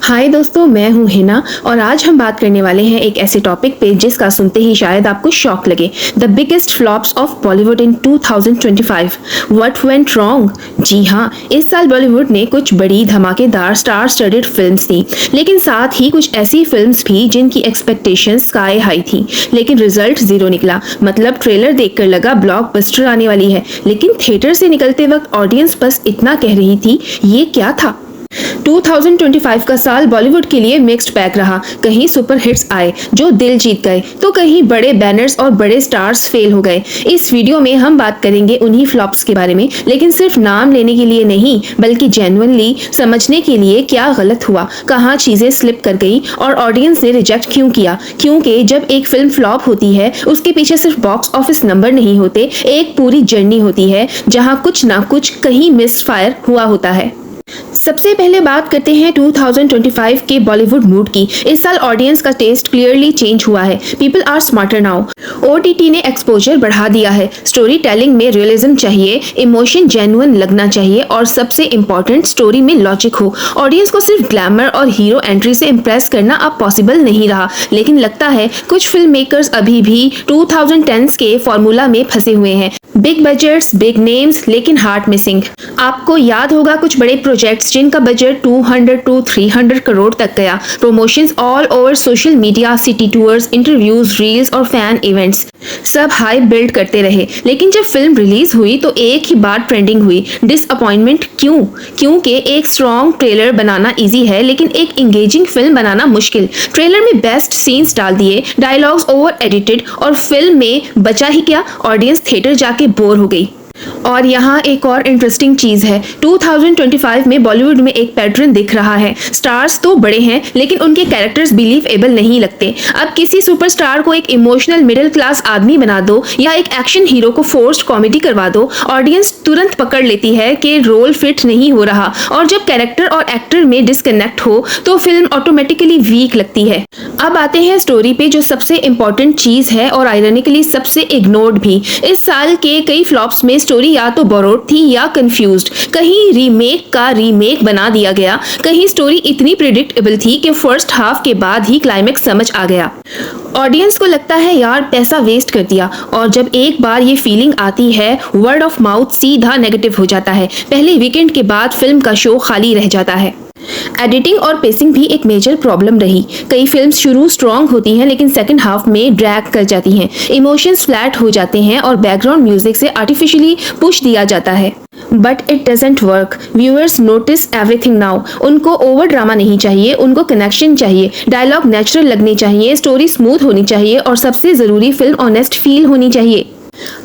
हाय दोस्तों, मैं हूं हिना और आज हम बात करने वाले हैं एक ऐसे टॉपिक पे जिसका सुनते ही शायद आपको शॉक लगे। The biggest flops of Bollywood in 2025। What went wrong. जी हाँ, इस साल बॉलीवुड ने कुछ बड़ी धमाकेदार स्टार स्टडेड फिल्म्स दी, लेकिन साथ ही कुछ ऐसी फिल्म्स भी जिनकी एक्सपेक्टेशंस स्काई हाई थी, लेकिन रिजल्ट जीरो निकला। मतलब ट्रेलर देखकर लगा ब्लॉकबस्टर आने वाली है, लेकिन थिएटर से निकलते वक्त ऑडियंस बस इतना कह रही थी, ये क्या था। 2025 का साल बॉलीवुड के लिए मिक्स्ड बैग रहा। कहीं सुपर हिट्स आए जो दिल जीत गए, तो कहीं बड़े बैनर्स और बड़े स्टार्स फेल हो गए। इस वीडियो में हम बात करेंगे उन्हीं फ्लॉप्स के बारे में, लेकिन सिर्फ नाम लेने के लिए नहीं, बल्कि जेन्युइनली समझने के लिए क्या गलत हुआ, कहाँ चीजें स्लिप कर गई और ऑडियंस ने रिजेक्ट क्यों किया। क्योंकि जब एक फिल्म फ्लॉप होती है, उसके पीछे सिर्फ बॉक्स ऑफिस नंबर नहीं होते, एक पूरी जर्नी होती है जहाँ कुछ ना कुछ कहीं मिस फायर हुआ होता है। सबसे पहले बात करते हैं 2025 के बॉलीवुड मूड की। इस साल ऑडियंस का टेस्ट क्लियरली चेंज हुआ है। People are smarter now. OTT ने एक्सपोजर बढ़ा दिया है। स्टोरी टेलिंग में रियलिज्म चाहिए, इमोशन जेन्युइन लगना चाहिए और सबसे इम्पोर्टेंट स्टोरी में लॉजिक हो। ऑडियंस को सिर्फ ग्लैमर और हीरो एंट्री से इम्प्रेस करना अब पॉसिबल नहीं रहा, लेकिन लगता है कुछ फिल्म मेकर्स अभी भी 2010s के फॉर्मूला में फंसे हुए हैं। बिग बजट्स, बिग नेम्स, लेकिन हार्ट मिसिंग। आपको याद होगा कुछ बड़े प्रोजेक्ट्स जिनका बजट 200 to 300 करोड़ तक गया। Promotions all over social media, city tours, interviews, reels और फैन इवेंट्स, सब हाइप बिल्ड करते रहे। लेकिन जब फिल्म रिलीज हुई तो एक ही बात ट्रेंडिंग हुई, डिसअपॉइंटमेंट। क्यों? क्योंकि एक स्ट्रॉन्ग ट्रेलर बनाना इजी है, लेकिन एक इंगेजिंग फिल्म बनाना मुश्किल। ट्रेलर में बेस्ट सीन्स डाल दिए, डायलॉग्स ओवर एडिटेड और फिल्म में बचा ही क्या, ऑडियंस थिएटर जाके बोर हो गई। और यहाँ एक और इंटरेस्टिंग चीज है, 2025 में बॉलीवुड में एक पैटर्न दिख रहा है। स्टार्स तो बड़े हैं, लेकिन उनके कैरेक्टर्स बिलीवेबल नहीं लगते। अब किसी सुपरस्टार को एक इमोशनल मिडिल क्लास आदमी बना दो या एक एक्शन हीरो को फोर्स्ड कॉमेडी करवा दो, ऑडियंस तुरंत पकड़ लेती है कि रोल फिट नहीं हो रहा। और जब कैरेक्टर और एक्टर में डिस्कनेक्ट हो तो फिल्म ऑटोमेटिकली वीक लगती है। अब आते हैं स्टोरी पे, जो सबसे इंपॉर्टेंट चीज है और आयरनिकली सबसे इग्नोर्ड भी। इस साल के कई फ्लॉप्स में स्टोरी या तो बोरोड थी या कंफ्यूज्ड। कहीं रीमेक का रीमेक बना दिया गया, कहीं स्टोरी इतनी प्रिडिक्टेबल थी कि फर्स्ट हाफ के बाद ही क्लाइमेक्स समझ आ गया। ऑडियंस को लगता है यार पैसा वेस्ट कर दिया, और जब एक बार ये फीलिंग आती है, वर्ड ऑफ माउथ सीधा नेगेटिव हो जाता है। पहले वीकेंड के बाद फिल्म का शो खाली रह जाता है। एडिटिंग और पेसिंग भी एक मेजर प्रॉब्लम रही। कई फिल्म्स शुरू स्ट्रॉन्ग होती हैं, लेकिन सेकंड हाफ में ड्रैग कर जाती हैं। इमोशंस फ्लैट हो जाते हैं और बैकग्राउंड म्यूजिक से आर्टिफिशियली पुश दिया जाता है। But it doesn't work. Viewers notice everything now. उनको ओवर ड्रामा नहीं चाहिए, उनको कनेक्शन चाहिए, डायलॉग नेचुरल लगने चाहिए, स्टोरी स्मूथ होनी चाहिए और सबसे जरूरी फिल्म ऑनेस्ट फील होनी चाहिए।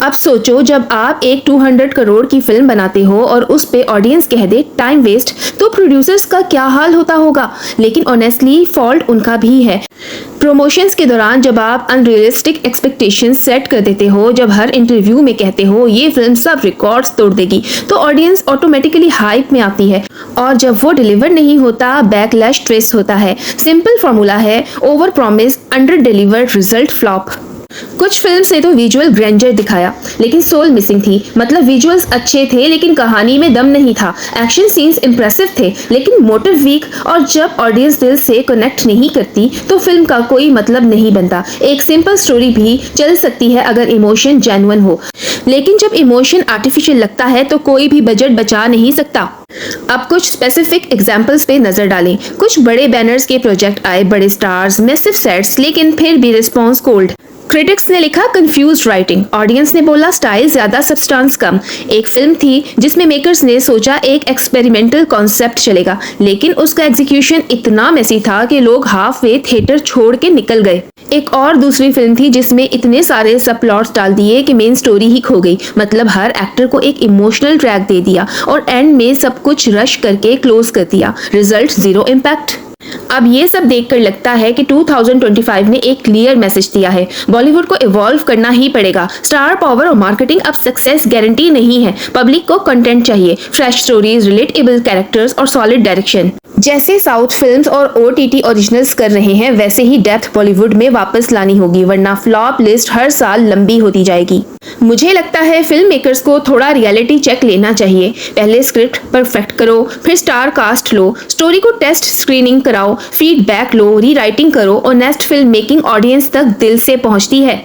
अब सोचो, जब आप एक 200 करोड़ की फिल्म बनाते हो और उस पे ऑडियंस कह दे टाइम वेस्ट, तो प्रोड्यूसर्स का क्या हाल होता होगा। लेकिन ऑनेस्टली फॉल्ट उनका भी है। प्रमोशंस के दौरान जब आप अनरियलिस्टिक एक्सपेक्टेशंस सेट कर देते हो, जब हर इंटरव्यू में कहते हो ये फिल्म सब रिकॉर्ड्स तोड़ देगी, तो ऑडियंस ऑटोमेटिकली हाइप में आती है। और जब वो डिलीवर नहीं होता, बैकलैश ट्रेस होता है। सिंपल फॉर्मूला है, over promise, under deliver, result flop. कुछ फिल्म्स ने तो विजुअल ग्रैंडर दिखाया, लेकिन सोल मिसिंग थी। मतलब विजुअल्स अच्छे थे, लेकिन कहानी में दम नहीं था। एक्शन सीन्स इंप्रेसिव थे, लेकिन मोटिव वीक। और जब ऑडियंस दिल से कनेक्ट नहीं करती, तो फिल्म का कोई मतलब नहीं बनता। एक सिंपल स्टोरी भी चल सकती है अगर इमोशन जेन्युइन हो, लेकिन जब इमोशन आर्टिफिशियल लगता है तो कोई भी बजट बचा नहीं सकता। अब कुछ स्पेसिफिक एग्जांपल्स पे नजर डालें। कुछ बड़े बैनर्स के प्रोजेक्ट आए, बड़े स्टार्स, मैसिव सेट्स, लेकिन फिर भी रिस्पॉन्स कोल्ड। क्रिटिक्स ने लिखा कंफ्यूज्ड राइटिंग, ऑडियंस ने बोला स्टाइल ज्यादा, सब्सटेंस कम। एक फिल्म थी जिसमें मेकर्स ने सोचा एक एक्सपेरिमेंटल कॉन्सेप्ट चलेगा, लेकिन उसका एग्जीक्यूशन इतना मेसी था कि लोग हाफ वे थिएटर छोड़ के निकल गए। एक और दूसरी फिल्म थी जिसमें इतने सारे सब प्लॉट्स डाल दिए कि मेन स्टोरी ही खो गई। मतलब हर एक्टर को एक इमोशनल ट्रैक दे दिया और एंड में सब कुछ रश करके क्लोज कर दिया। Result zero impact. अब ये सब देखकर लगता है कि 2025 ने एक क्लियर मैसेज दिया है, बॉलीवुड को इवॉल्व करना ही पड़ेगा। स्टार पावर और मार्केटिंग अब सक्सेस गारंटी नहीं है। पब्लिक को कंटेंट चाहिए, फ्रेश स्टोरीज, रिलेटेबल कैरेक्टर्स और सॉलिड डायरेक्शन। जैसे साउथ फिल्म्स और OTT ओरिजिनल्स कर रहे हैं, वैसे ही डेप्थ बॉलीवुड में वापस लानी होगी, वरना फ्लॉप लिस्ट हर साल लंबी होती जाएगी। मुझे लगता है फिल्म मेकर्स को थोड़ा रियलिटी चेक लेना चाहिए। पहले स्क्रिप्ट परफेक्ट करो, फिर स्टार कास्ट लो, स्टोरी को टेस्ट स्क्रीनिंग कराओ, फीडबैक लो, रीराइटिंग करो और नेक्स्ट फिल्म मेकिंग ऑडियंस तक दिल से पहुंचती है।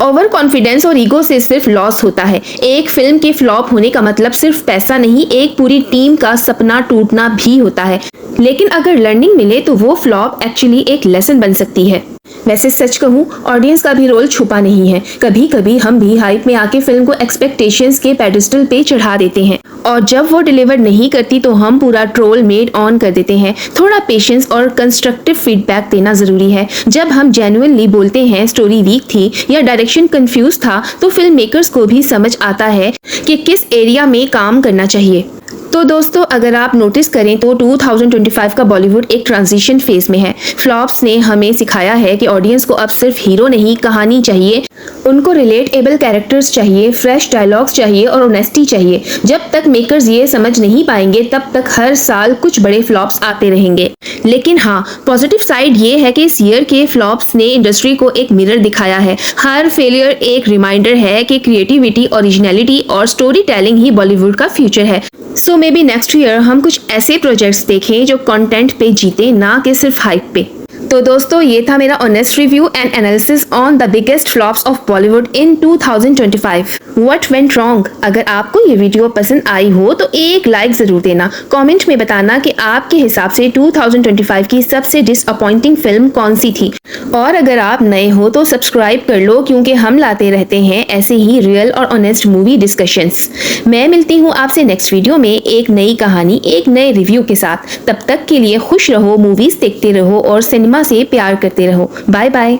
ओवर कॉन्फिडेंस और ईगो से सिर्फ लॉस होता है। एक फिल्म के फ्लॉप होने का मतलब सिर्फ पैसा नहीं, एक पूरी टीम का सपना टूटना भी होता है। लेकिन अगर लर्निंग मिले तो वो फ्लॉप एक्चुअली एक लेसन बन सकती है। वैसे सच कहूँ, ऑडियंस का भी रोल छुपा नहीं है। कभी कभी हम भी हाइप में आके फिल्म को एक्सपेक्टेशंस के पेडिस्टल पे चढ़ा देते हैं और जब वो डिलीवर नहीं करती तो हम पूरा ट्रोल मेड ऑन कर देते हैं। थोड़ा पेशेंस और कंस्ट्रक्टिव फीडबैक देना जरूरी है। जब हम जेन्युइनली बोलते हैं स्टोरी वीक थी या डायरेक्शन कंफ्यूज था, तो फिल्म मेकर्स को भी समझ आता है कि किस एरिया में काम करना चाहिए। तो दोस्तों, अगर आप नोटिस करें तो 2025 का बॉलीवुड एक ट्रांजिशन फेज में है। फ्लॉप्स ने हमें सिखाया है कि ऑडियंस को अब सिर्फ हीरो नहीं, कहानी चाहिए। उनको रिलेटेबल कैरेक्टर्स चाहिए, फ्रेश डायलॉग्स चाहिए और ऑनेस्टी चाहिए। जब तक मेकर्स ये समझ नहीं पाएंगे, तब तक हर साल कुछ बड़े फ्लॉप्स आते रहेंगे। लेकिन हाँ, पॉजिटिव साइड ये है कि इस ईयर के फ्लॉप्स ने इंडस्ट्री को एक मिरर दिखाया है। हर फेलियर एक रिमाइंडर है कि क्रिएटिविटी, ओरिजिनलिटी और स्टोरी टेलिंग ही बॉलीवुड का फ्यूचर है। सो मे बी नेक्स्ट ईयर हम कुछ ऐसे प्रोजेक्ट्स देखें जो कंटेंट पे जीते, ना कि सिर्फ हाइप पे। तो दोस्तों, ये था मेरा honest review and analysis on the biggest flops of Bollywood in 2025। What went wrong. अगर आपको ये वीडियो पसंद आई हो तो एक लाइक जरूर देना। कमेंट में बताना कि आपके हिसाब से 2025 की सबसे डिसअपॉइंटिंग फिल्म कौन सी थी। और अगर आप नए हो तो सब्सक्राइब कर लो, क्योंकि हम लाते रहते हैं ऐसे ही रियल और ऑनेस्ट मूवी डिस्कशंस। मैं मिलती हूँ आपसे नेक्स्ट वीडियो में एक नई कहानी, एक नए रिव्यू के साथ। तब तक के लिए खुश रहो, मूवीज देखते रहो और सिनेमा से प्यार करते रहो। Bye bye.